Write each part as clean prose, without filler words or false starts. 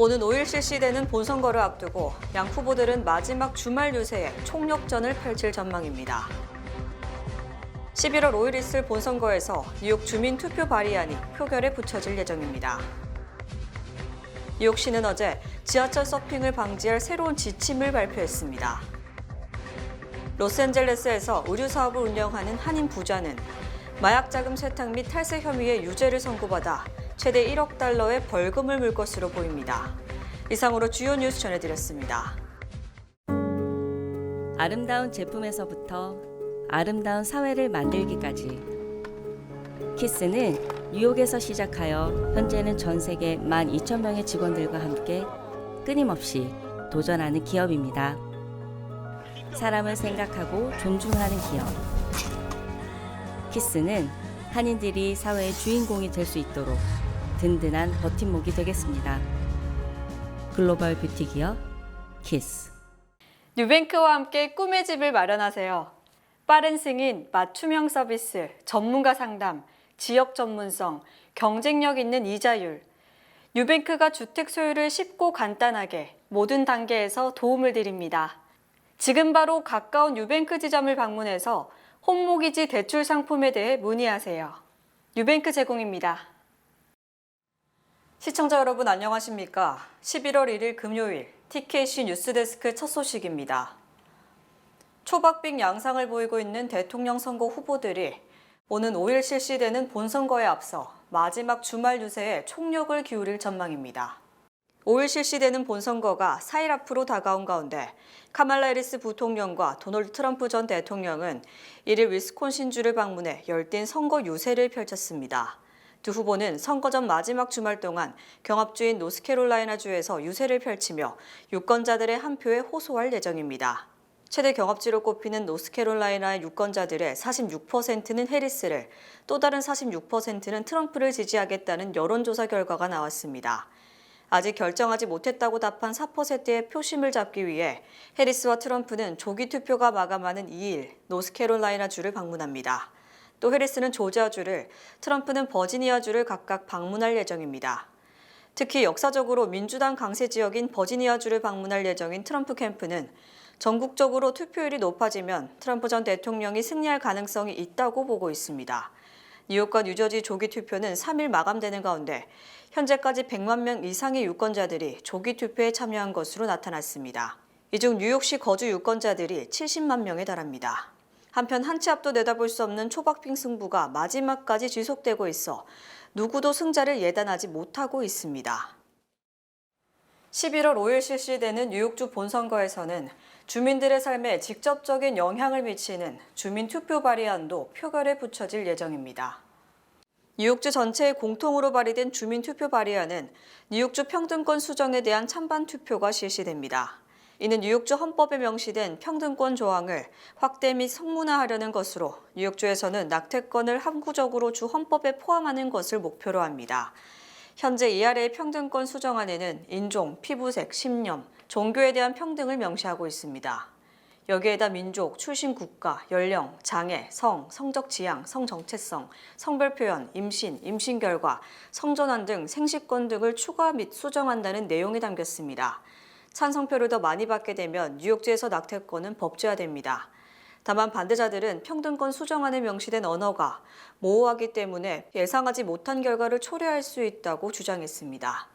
오는 5일 실시되는 본선거를 앞두고 양 후보들은 마지막 주말 유세에 총력전을 펼칠 전망입니다. 11월 5일 있을 본선거에서 뉴욕 주민 투표 발의안이 표결에 붙여질 예정입니다. 뉴욕시는 어제 지하철 서핑을 방지할 새로운 지침을 발표했습니다. 로스앤젤레스에서 의류 사업을 운영하는 한인 부자는 마약 자금 세탁 및 탈세 혐의의 유죄를 선고받아 최대 1억 달러의 벌금을 물 것으로 보입니다. 이상으로 주요 뉴스 전해드렸습니다. 아름다운 제품에서부터 아름다운 사회를 만들기까지 키스는 뉴욕에서 시작하여 현재는 전 세계 12,000명의 직원들과 함께 끊임없이 도전하는 기업입니다. 사람을 생각하고 존중하는 기업. 키스는 한인들이 사회의 주인공이 될 수 있도록 든든한 버팀목이 되겠습니다. 글로벌 뷰티 기업 키스. 뉴뱅크와 함께 꿈의 집을 마련하세요. 빠른 승인, 맞춤형 서비스, 전문가 상담, 지역 전문성, 경쟁력 있는 이자율. 뉴뱅크가 주택 소유를 쉽고 간단하게 모든 단계에서 도움을 드립니다. 지금 바로 가까운 뉴뱅크 지점을 방문해서 홈모기지 대출 상품에 대해 문의하세요. 뉴뱅크 제공입니다. 시청자 여러분 안녕하십니까? 11월 1일 금요일 TKC 뉴스데스크 첫 소식입니다. 초박빙 양상을 보이고 있는 대통령 선거 후보들이 오는 5일 실시되는 본선거에 앞서 마지막 주말 유세에 총력을 기울일 전망입니다. 5일 실시되는 본선거가 4일 앞으로 다가온 가운데 카말라 해리스 부통령과 도널드 트럼프 전 대통령은 1일 위스콘신주를 방문해 열띤 선거 유세를 펼쳤습니다. 두 후보는 선거 전 마지막 주말 동안 경합주인 노스캐롤라이나주에서 유세를 펼치며 유권자들의 한 표에 호소할 예정입니다. 최대 경합지로 꼽히는 노스캐롤라이나의 유권자들의 46%는 해리스를, 또 다른 46%는 트럼프를 지지하겠다는 여론조사 결과가 나왔습니다. 아직 결정하지 못했다고 답한 4%의 표심을 잡기 위해 해리스와 트럼프는 조기 투표가 마감하는 2일 노스캐롤라이나주를 방문합니다. 또 해리스는 조지아주를, 트럼프는 버지니아주를 각각 방문할 예정입니다. 특히 역사적으로 민주당 강세 지역인 버지니아주를 방문할 예정인 트럼프 캠프는 전국적으로 투표율이 높아지면 트럼프 전 대통령이 승리할 가능성이 있다고 보고 있습니다. 뉴욕과 뉴저지 조기 투표는 3일 마감되는 가운데 현재까지 100만 명 이상의 유권자들이 조기 투표에 참여한 것으로 나타났습니다. 이 중 뉴욕시 거주 유권자들이 70만 명에 달합니다. 한편 한 치 앞도 내다볼 수 없는 초박빙 승부가 마지막까지 지속되고 있어 누구도 승자를 예단하지 못하고 있습니다. 11월 5일 실시되는 뉴욕주 본선거에서는 주민들의 삶에 직접적인 영향을 미치는 주민투표 발의안도 표결에 붙여질 예정입니다. 뉴욕주 전체에 공통으로 발의된 주민투표 발의안은 뉴욕주 평등권 수정에 대한 찬반 투표가 실시됩니다. 이는 뉴욕주 헌법에 명시된 평등권 조항을 확대 및 성문화하려는 것으로 뉴욕주에서는 낙태권을 항구적으로 주 헌법에 포함하는 것을 목표로 합니다. 현재 이 아래의 평등권 수정안에는 인종, 피부색, 신념, 종교에 대한 평등을 명시하고 있습니다. 여기에다 민족, 출신 국가, 연령, 장애, 성, 성적 지향, 성정체성, 성별 표현, 임신, 임신 결과, 성전환 등 생식권 등을 추가 및 수정한다는 내용이 담겼습니다. 찬성표를 더 많이 받게 되면 뉴욕주에서 낙태권은 법제화됩니다. 다만 반대자들은 평등권 수정안에 명시된 언어가 모호하기 때문에 예상하지 못한 결과를 초래할 수 있다고 주장했습니다.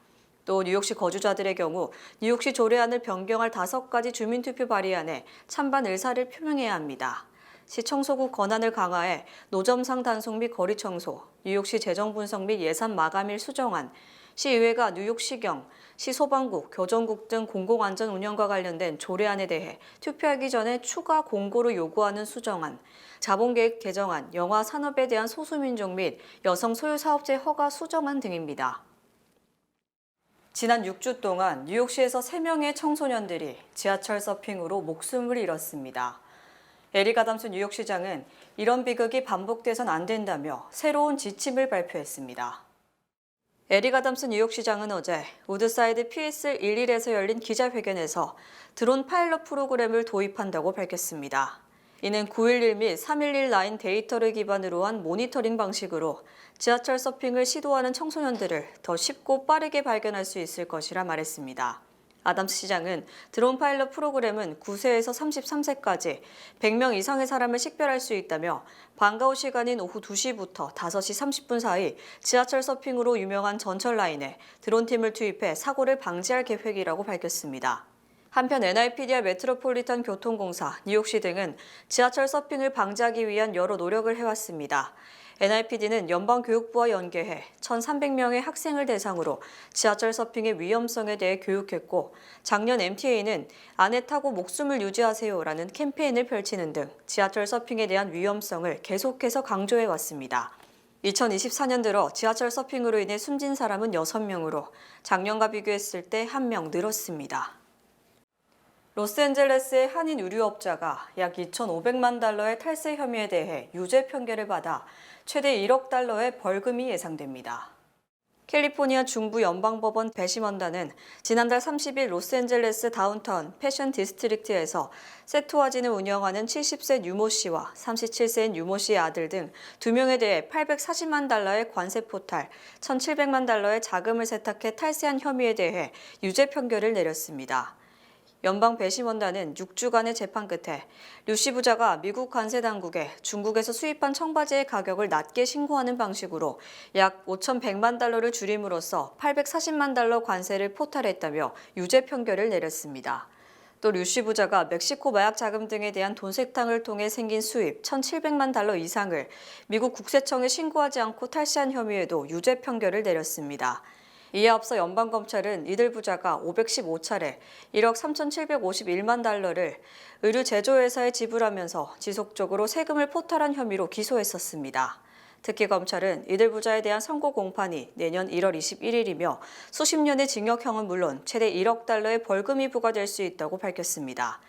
또 뉴욕시 거주자들의 경우 뉴욕시 조례안을 변경할 5가지 주민투표 발의안에 찬반 의사를 표명해야 합니다. 시 청소국 권한을 강화해 노점상 단속 및 거리 청소, 뉴욕시 재정 분석 및 예산 마감일 수정안, 시의회가 뉴욕시경, 시소방국, 교정국 등 공공안전 운영과 관련된 조례안에 대해 투표하기 전에 추가 공고를 요구하는 수정안, 자본계획 개정안, 영화 산업에 대한 소수민족 및 여성 소유사업체 허가 수정안 등입니다. 지난 6주 동안 뉴욕시에서 3명의 청소년들이 지하철 서핑으로 목숨을 잃었습니다. 에릭 아담스 뉴욕시장은 이런 비극이 반복돼선 안 된다며 새로운 지침을 발표했습니다. 에릭 아담스 뉴욕시장은 어제 우드사이드 PS11에서 열린 기자회견에서 드론 파일럿 프로그램을 도입한다고 밝혔습니다. 이는 911 및 311 라인 데이터를 기반으로 한 모니터링 방식으로 지하철 서핑을 시도하는 청소년들을 더 쉽고 빠르게 발견할 수 있을 것이라 말했습니다. 아담스 시장은 드론 파일럿 프로그램은 9세에서 33세까지 100명 이상의 사람을 식별할 수 있다며 방과 후 시간인 오후 2시부터 5시 30분 사이 지하철 서핑으로 유명한 전철 라인에 드론팀을 투입해 사고를 방지할 계획이라고 밝혔습니다. 한편 NYPD와 메트로폴리탄 교통공사, 뉴욕시 등은 지하철 서핑을 방지하기 위한 여러 노력을 해왔습니다. NYPD는 연방교육부와 연계해 1,300명의 학생을 대상으로 지하철 서핑의 위험성에 대해 교육했고, 작년 MTA는 안에 타고 목숨을 유지하세요라는 캠페인을 펼치는 등 지하철 서핑에 대한 위험성을 계속해서 강조해왔습니다. 2024년 들어 지하철 서핑으로 인해 숨진 사람은 6명으로 작년과 비교했을 때 1명 늘었습니다. 로스앤젤레스의 한인 의류업자가 약 2,500만 달러의 탈세 혐의에 대해 유죄 판결을 받아 최대 1억 달러의 벌금이 예상됩니다. 캘리포니아 중부 연방법원 배심원단은 지난달 30일 로스앤젤레스 다운타운 패션 디스트릭트에서 세토아진을 운영하는 70세 유모 씨와 37세인 유모 씨의 아들 등 2명에 대해 840만 달러의 관세 포탈, 1,700만 달러의 자금을 세탁해 탈세한 혐의에 대해 유죄 판결을 내렸습니다. 연방 배심원단은 6주간의 재판 끝에 류씨 부자가 미국 관세 당국에 중국에서 수입한 청바지의 가격을 낮게 신고하는 방식으로 약 5,100만 달러를 줄임으로써 840만 달러 관세를 포탈했다며 유죄 판결을 내렸습니다. 또 류씨 부자가 멕시코 마약 자금 등에 대한 돈 세탁을 통해 생긴 수입 1,700만 달러 이상을 미국 국세청에 신고하지 않고 탈세한 혐의에도 유죄 판결을 내렸습니다. 이에 앞서 연방검찰은 이들 부자가 515차례 1억 3,751만 달러를 의류 제조회사에 지불하면서 지속적으로 세금을 포탈한 혐의로 기소했었습니다. 특히 검찰은 이들 부자에 대한 선고 공판이 내년 1월 21일이며 수십 년의 징역형은 물론 최대 1억 달러의 벌금이 부과될 수 있다고 밝혔습니다.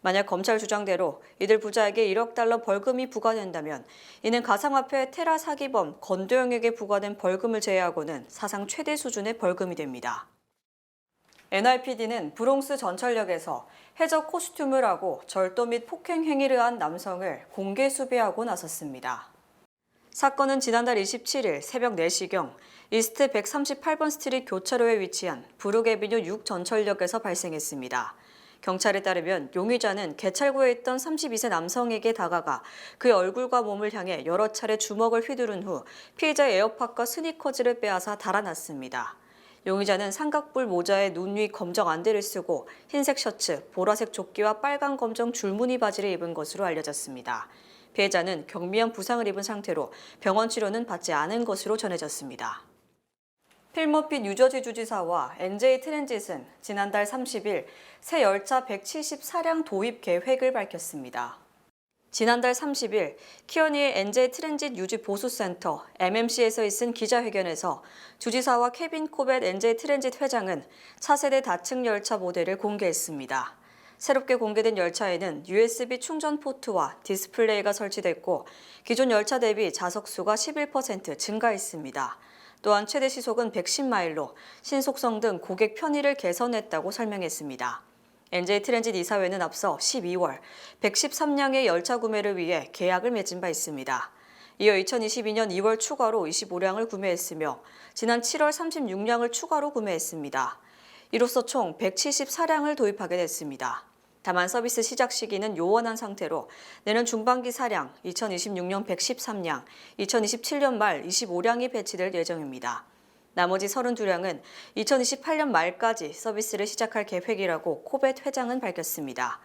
만약 검찰 주장대로 이들 부자에게 1억 달러 벌금이 부과된다면 이는 가상화폐 테라 사기범 건도영에게 부과된 벌금을 제외하고는 사상 최대 수준의 벌금이 됩니다. NYPD는 브롱스 전철역에서 해적 코스튬을 하고 절도 및 폭행 행위를 한 남성을 공개 수배하고 나섰습니다. 사건은 지난달 27일 새벽 4시경 이스트 138번 스트리트 교차로에 위치한 브룩에비뉴 6 전철역에서 발생했습니다. 경찰에 따르면 용의자는 개찰구에 있던 32세 남성에게 다가가 그의 얼굴과 몸을 향해 여러 차례 주먹을 휘두른 후 피해자의 에어팟과 스니커즈를 빼앗아 달아났습니다. 용의자는 삼각뿔 모자에 눈 위 검정 안대를 쓰고 흰색 셔츠, 보라색 조끼와 빨간 검정 줄무늬 바지를 입은 것으로 알려졌습니다. 피해자는 경미한 부상을 입은 상태로 병원 치료는 받지 않은 것으로 전해졌습니다. 필 머피 뉴저지 주지사와 NJ 트랜짓은 지난달 30일 새 열차 174량 도입 계획을 밝혔습니다. 지난달 30일 키어니의 NJ 트랜짓 유지 보수센터 MMC에서 있은 기자회견에서 주지사와 케빈 코벳 NJ 트랜짓 회장은 차세대 다층 열차 모델을 공개했습니다. 새롭게 공개된 열차에는 USB 충전 포트와 디스플레이가 설치됐고 기존 열차 대비 좌석수가 11% 증가했습니다. 또한 최대 시속은 110마일로 신속성 등 고객 편의를 개선했다고 설명했습니다. NJ 트랜짓 이사회는 앞서 12월 113량의 열차 구매를 위해 계약을 맺은 바 있습니다. 이어 2022년 2월 추가로 25량을 구매했으며 지난 7월 36량을 추가로 구매했습니다. 이로써 총 174량을 도입하게 됐습니다. 다만 서비스 시작 시기는 요원한 상태로 내년 중반기 사량 2026년 113량, 2027년 말 25량이 배치될 예정입니다. 나머지 32량은 2028년 말까지 서비스를 시작할 계획이라고 코벳 회장은 밝혔습니다.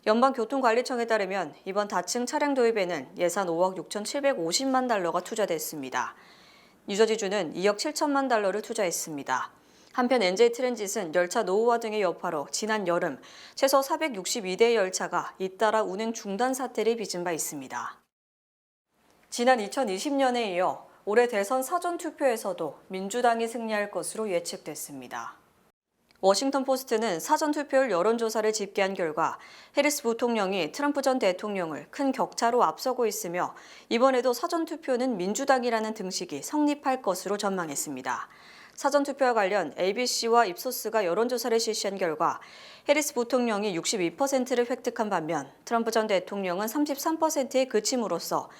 연방교통관리청에 따르면 이번 다층 차량 도입에는 예산 5억 6,750만 달러가 투자됐습니다. 뉴저지주는 2억 7천만 달러를 투자했습니다. 한편 NJ 트랜짓은 열차 노후화 등의 여파로 지난 여름 최소 462대의 열차가 잇따라 운행 중단 사태를 빚은 바 있습니다. 지난 2020년에 이어 올해 대선 사전투표에서도 민주당이 승리할 것으로 예측됐습니다. 워싱턴 포스트는 사전투표율 여론조사를 집계한 결과 해리스 부통령이 트럼프 전 대통령을 큰 격차로 앞서고 있으며 이번에도 사전투표는 민주당이라는 등식이 성립할 것으로 전망했습니다. 사전투표와 관련 ABC와 입소스가 여론조사를 실시한 결과 해리스 부통령이 62%를 획득한 반면 트럼프 전 대통령은 33%에 그침으로써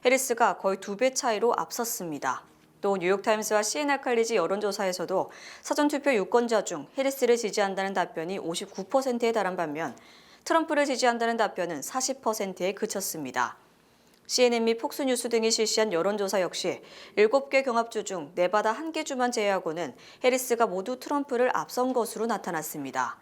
해리스가 거의 2배 차이로 앞섰습니다. 또 뉴욕타임스와 CNN 칼리지 여론조사에서도 사전투표 유권자 중 해리스를 지지한다는 답변이 59%에 달한 반면 트럼프를 지지한다는 답변은 40%에 그쳤습니다. CNN 및 폭스뉴스 등이 실시한 여론조사 역시 7개 경합주 중 네바다 1개 주만 제외하고는 해리스가 모두 트럼프를 앞선 것으로 나타났습니다.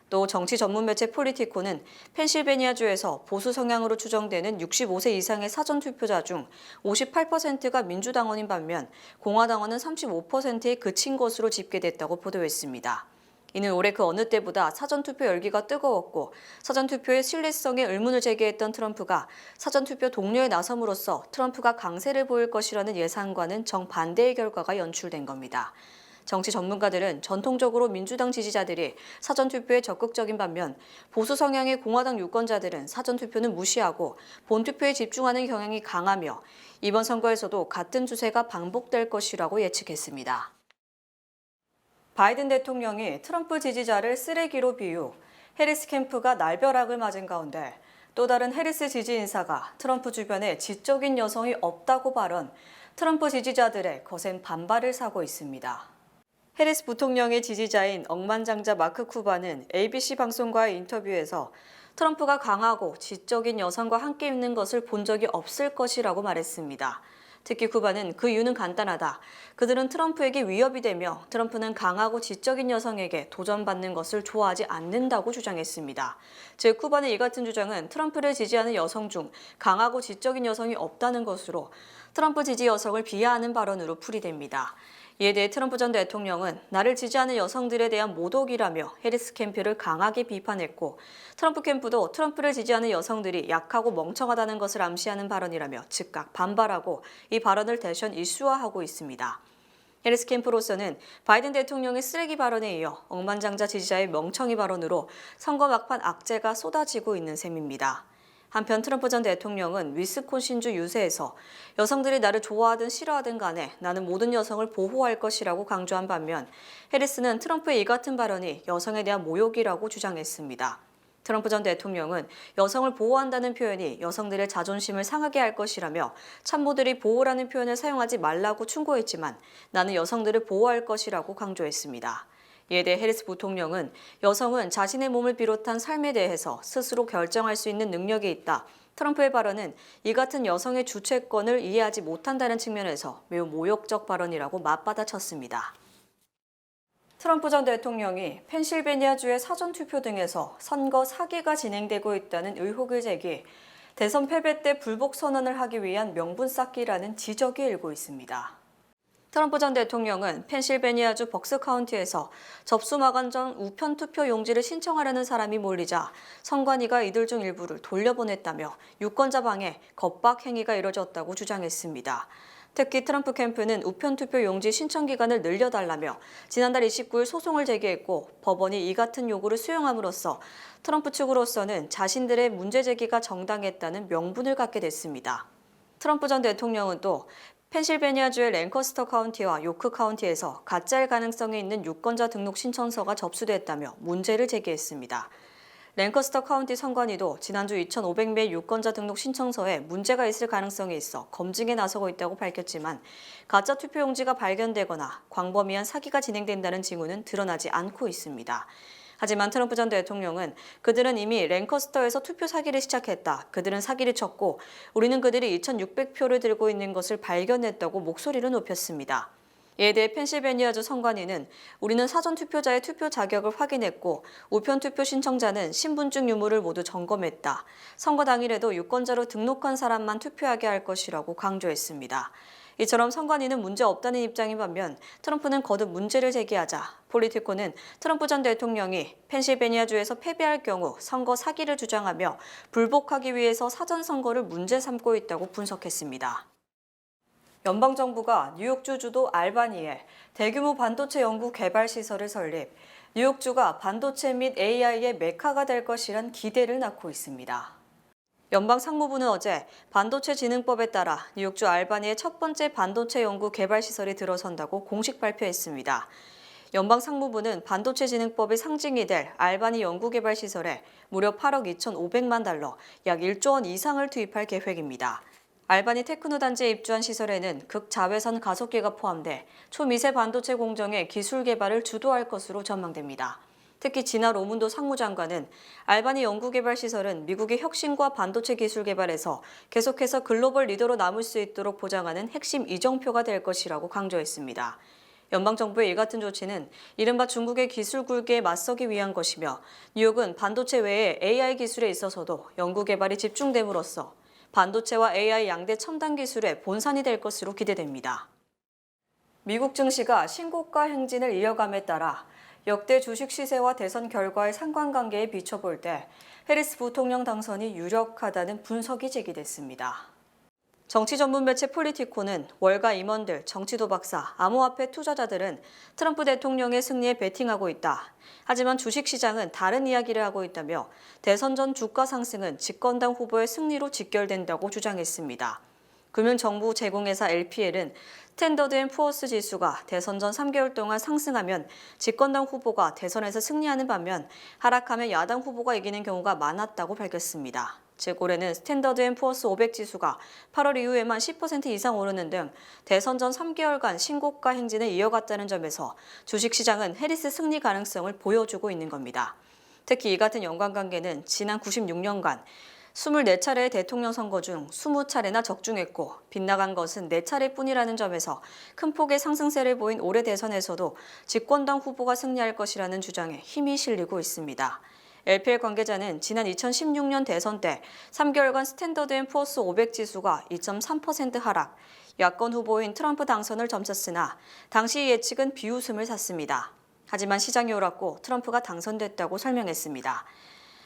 또 정치 전문 매체 폴리티코는 펜실베니아주에서 보수 성향으로 추정되는 65세 이상의 사전투표자 중 58%가 민주당원인 반면 공화당원은 35%에 그친 것으로 집계됐다고 보도했습니다. 이는 올해 그 어느 때보다 사전투표 열기가 뜨거웠고 사전투표의 신뢰성에 의문을 제기했던 트럼프가 사전투표 독려에 나섬으로써 트럼프가 강세를 보일 것이라는 예상과는 정반대의 결과가 연출된 겁니다. 정치 전문가들은 전통적으로 민주당 지지자들이 사전투표에 적극적인 반면 보수 성향의 공화당 유권자들은 사전투표는 무시하고 본투표에 집중하는 경향이 강하며 이번 선거에서도 같은 추세가 반복될 것이라고 예측했습니다. 바이든 대통령이 트럼프 지지자를 쓰레기로 비유, 해리스 캠프가 날벼락을 맞은 가운데 또 다른 해리스 지지 인사가 트럼프 주변에 지적인 여성이 없다고 발언, 트럼프 지지자들의 거센 반발을 사고 있습니다. 해리스 부통령의 지지자인 억만장자 마크 쿠바는 ABC 방송과의 인터뷰에서 트럼프가 강하고 지적인 여성과 함께 있는 것을 본 적이 없을 것이라고 말했습니다. 특히 쿠바는 그 이유는 간단하다. 그들은 트럼프에게 위협이 되며 트럼프는 강하고 지적인 여성에게 도전받는 것을 좋아하지 않는다고 주장했습니다. 즉 쿠바는 이 같은 주장은 트럼프를 지지하는 여성 중 강하고 지적인 여성이 없다는 것으로 트럼프 지지 여성을 비하하는 발언으로 풀이됩니다. 이에 대해 트럼프 전 대통령은 나를 지지하는 여성들에 대한 모독이라며 해리스 캠프를 강하게 비판했고 트럼프 캠프도 트럼프를 지지하는 여성들이 약하고 멍청하다는 것을 암시하는 발언이라며 즉각 반발하고 이 발언을 대션 이슈화하고 있습니다. 해리스 캠프로서는 바이든 대통령의 쓰레기 발언에 이어 억만장자 지지자의 멍청이 발언으로 선거 막판 악재가 쏟아지고 있는 셈입니다. 한편 트럼프 전 대통령은 위스콘신주 유세에서 여성들이 나를 좋아하든 싫어하든 간에 나는 모든 여성을 보호할 것이라고 강조한 반면 해리스는 트럼프의 이 같은 발언이 여성에 대한 모욕이라고 주장했습니다. 트럼프 전 대통령은 여성을 보호한다는 표현이 여성들의 자존심을 상하게 할 것이라며 참모들이 보호라는 표현을 사용하지 말라고 충고했지만 나는 여성들을 보호할 것이라고 강조했습니다. 이에 대해 해리스 부통령은 여성은 자신의 몸을 비롯한 삶에 대해서 스스로 결정할 수 있는 능력이 있다. 트럼프의 발언은 이 같은 여성의 주체권을 이해하지 못한다는 측면에서 매우 모욕적 발언이라고 맞받아쳤습니다. 트럼프 전 대통령이 펜실베니아주의 사전투표 등에서 선거 사기가 진행되고 있다는 의혹을 제기, 대선 패배 때 불복 선언을 하기 위한 명분 쌓기라는 지적이 일고 있습니다. 트럼프 전 대통령은 펜실베니아주 벅스 카운티에서 접수 마감 전 우편 투표 용지를 신청하려는 사람이 몰리자 선관위가 이들 중 일부를 돌려보냈다며 유권자 방해, 겁박 행위가 이뤄졌다고 주장했습니다. 특히 트럼프 캠프는 우편 투표 용지 신청 기간을 늘려달라며 지난달 29일 소송을 제기했고 법원이 이 같은 요구를 수용함으로써 트럼프 측으로서는 자신들의 문제 제기가 정당했다는 명분을 갖게 됐습니다. 트럼프 전 대통령은 또 펜실베니아주의 랭커스터 카운티와 요크 카운티에서 가짜일 가능성이 있는 유권자 등록 신청서가 접수됐다며 문제를 제기했습니다. 랭커스터 카운티 선관위도 지난주 2,500매 유권자 등록 신청서에 문제가 있을 가능성이 있어 검증에 나서고 있다고 밝혔지만 가짜 투표용지가 발견되거나 광범위한 사기가 진행된다는 징후는 드러나지 않고 있습니다. 하지만 트럼프 전 대통령은 그들은 이미 랭커스터에서 투표 사기를 시작했다. 그들은 사기를 쳤고 우리는 그들이 2,600표를 들고 있는 것을 발견했다고 목소리를 높였습니다. 이에 대해 펜실베니아주 선관위는 우리는 사전투표자의 투표 자격을 확인했고 우편투표 신청자는 신분증 유무를 모두 점검했다. 선거 당일에도 유권자로 등록한 사람만 투표하게 할 것이라고 강조했습니다. 이처럼 선관위는 문제 없다는 입장인 반면 트럼프는 거듭 문제를 제기하자 폴리티코는 트럼프 전 대통령이 펜실베니아주에서 패배할 경우 선거 사기를 주장하며 불복하기 위해서 사전선거를 문제 삼고 있다고 분석했습니다. 연방정부가 뉴욕주 주도 알바니에 대규모 반도체 연구 개발 시설을 설립, 뉴욕주가 반도체 및 AI의 메카가 될 것이란 기대를 낳고 있습니다. 연방상무부는 어제 반도체진흥법에 따라 뉴욕주 알바니의 첫 번째 반도체 연구 개발 시설이 들어선다고 공식 발표했습니다. 연방상무부는 반도체진흥법의 상징이 될 알바니 연구개발 시설에 무려 8억 2,500만 달러, 약 1조 원 이상을 투입할 계획입니다. 알바니 테크노 단지에 입주한 시설에는 극자외선 가속기가 포함돼 초미세 반도체 공정의 기술 개발을 주도할 것으로 전망됩니다. 특히 지나 로문도 상무장관은 알바니 연구개발 시설은 미국의 혁신과 반도체 기술 개발에서 계속해서 글로벌 리더로 남을 수 있도록 보장하는 핵심 이정표가 될 것이라고 강조했습니다. 연방정부의 이 같은 조치는 이른바 중국의 기술 굴기에 맞서기 위한 것이며 뉴욕은 반도체 외에 AI 기술에 있어서도 연구개발이 집중됨으로써 반도체와 AI 양대 첨단 기술의 본산이 될 것으로 기대됩니다. 미국 증시가 신고가 행진을 이어감에 따라 역대 주식 시세와 대선 결과의 상관관계에 비춰볼 때 해리스 부통령 당선이 유력하다는 분석이 제기됐습니다. 정치 전문 매체 폴리티코는 월가 임원들, 정치도 박사, 암호화폐 투자자들은 트럼프 대통령의 승리에 베팅하고 있다. 하지만 주식시장은 다른 이야기를 하고 있다며 대선 전 주가 상승은 집권당 후보의 승리로 직결된다고 주장했습니다. 금융정보 제공회사 LPL은 스탠더드앤푸어스 지수가 대선 전 3개월 동안 상승하면 집권당 후보가 대선에서 승리하는 반면 하락하면 야당 후보가 이기는 경우가 많았다고 밝혔습니다. 즉 올해는 스탠더드앤푸어스 500 지수가 8월 이후에만 10% 이상 오르는 등 대선 전 3개월간 신고가 행진을 이어갔다는 점에서 주식시장은 해리스 승리 가능성을 보여주고 있는 겁니다. 특히 이 같은 연관관계는 지난 96년간 24차례의 대통령 선거 중 20차례나 적중했고 빗나간 것은 4차례뿐이라는 점에서 큰 폭의 상승세를 보인 올해 대선에서도 집권당 후보가 승리할 것이라는 주장에 힘이 실리고 있습니다. LPL 관계자는 지난 2016년 대선 때 3개월간 스탠더드앤푸어스 500 지수가 2.3% 하락, 야권 후보인 트럼프 당선을 점쳤으나 당시 예측은 비웃음을 샀습니다. 하지만 시장이 옳았고 트럼프가 당선됐다고 설명했습니다.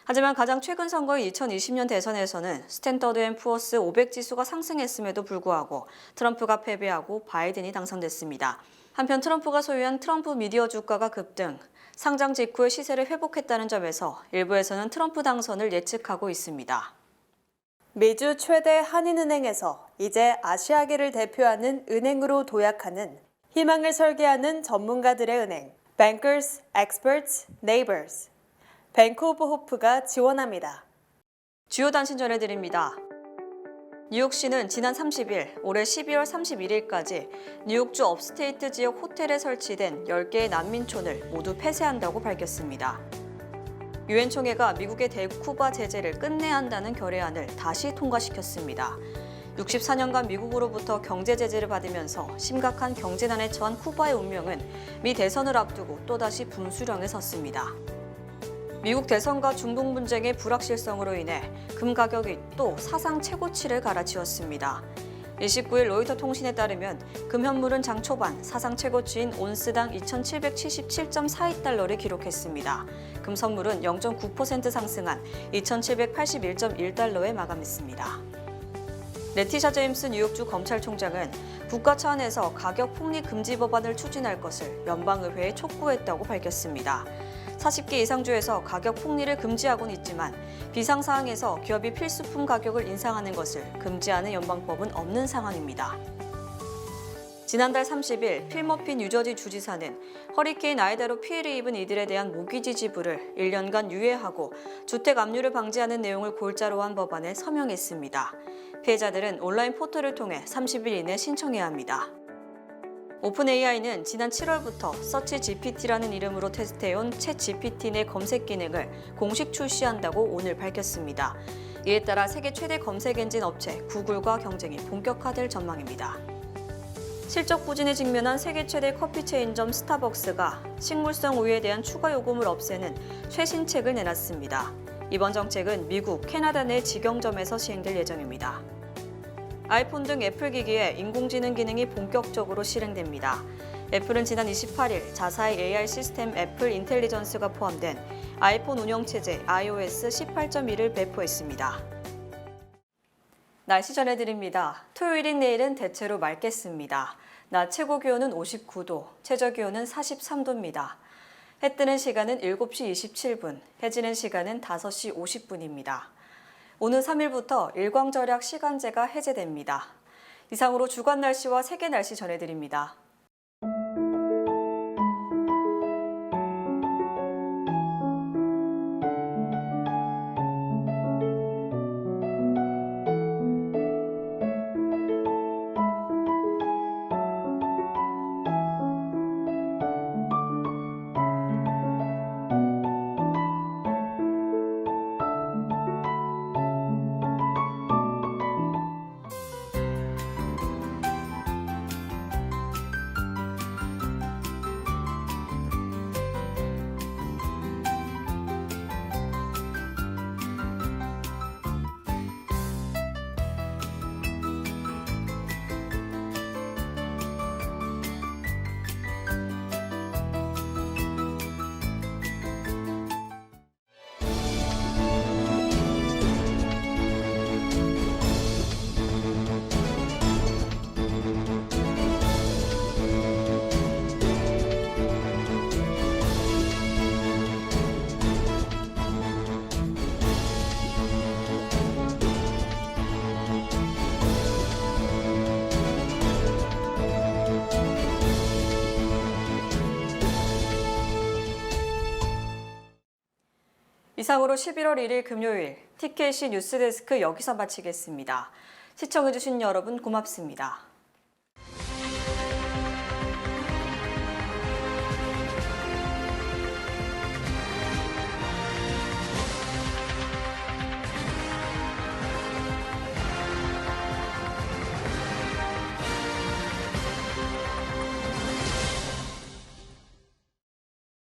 하지만 가장 최근 선거인 2020년 대선에서는 스탠더드앤푸어스 500 지수가 상승했음에도 불구하고 트럼프가 패배하고 바이든이 당선됐습니다. 한편 트럼프가 소유한 트럼프 미디어 주가가 급등, 상장 직후의 시세를 회복했다는 점에서 일부에서는 트럼프 당선을 예측하고 있습니다. 미주 최대 한인은행에서 이제 아시아계를 대표하는 은행으로 도약하는 희망을 설계하는 전문가들의 은행, Bankers, Experts, Neighbors, 뱅크 오브 호프가 지원합니다. 주요 단신 전해드립니다. 뉴욕시는 지난 30일, 올해 12월 31일까지 뉴욕주 업스테이트 지역 호텔에 설치된 10개의 난민촌을 모두 폐쇄한다고 밝혔습니다. 유엔 총회가 미국의 대쿠바 제재를 끝내야 한다는 결의안을 다시 통과시켰습니다. 64년간 미국으로부터 경제 제재를 받으면서 심각한 경제난에 처한 쿠바의 운명은 미 대선을 앞두고 또다시 분수령에 섰습니다. 미국 대선과 중동 분쟁의 불확실성으로 인해 금 가격이 또 사상 최고치를 갈아치웠습니다. 29일 로이터 통신에 따르면 금 현물은 장 초반 사상 최고치인 온스당 2,777.42달러를 기록했습니다. 금 선물은 0.9% 상승한 2,781.1달러에 마감했습니다. 레티샤 제임스 뉴욕주 검찰총장은 국가 차원에서 가격 폭리 금지 법안을 추진할 것을 연방의회에 촉구했다고 밝혔습니다. 40개 이상 주에서 가격 폭리를 금지하고는 있지만 비상사항에서 기업이 필수품 가격을 인상하는 것을 금지하는 연방법은 없는 상황입니다. 지난달 30일 필머피 뉴저지 주지사는 허리케인 아이다로 피해를 입은 이들에 대한 모기지 지불을 1년간 유예하고 주택 압류를 방지하는 내용을 골자로 한 법안에 서명했습니다. 피해자들은 온라인 포털을 통해 30일 이내 신청해야 합니다. 오픈AI는 지난 7월부터 서치 GPT라는 이름으로 테스트해온 챗 GPT 내 검색 기능을 공식 출시한다고 오늘 밝혔습니다. 이에 따라 세계 최대 검색 엔진 업체 구글과 경쟁이 본격화될 전망입니다. 실적 부진에 직면한 세계 최대 커피 체인점 스타벅스가 식물성 우유에 대한 추가 요금을 없애는 최신책을 내놨습니다. 이번 정책은 미국, 캐나다 내 직영점에서 시행될 예정입니다. 아이폰 등 애플 기기에 인공지능 기능이 본격적으로 실행됩니다. 애플은 지난 28일 자사의 AI 시스템 애플 인텔리전스가 포함된 아이폰 운영체제 iOS 18.1을 배포했습니다. 날씨 전해드립니다. 토요일인 내일은 대체로 맑겠습니다. 낮 최고 기온은 59도, 최저 기온은 43도입니다. 해 뜨는 시간은 7시 27분, 해 지는 시간은 5시 50분입니다. 오는 3일부터 일광절약 시간제가 해제됩니다. 이상으로 주간 날씨와 세계 날씨 전해드립니다. 이상으로 11월 1일 금요일 TKC 뉴스데스크 여기서 마치겠습니다. 시청해주신 여러분 고맙습니다.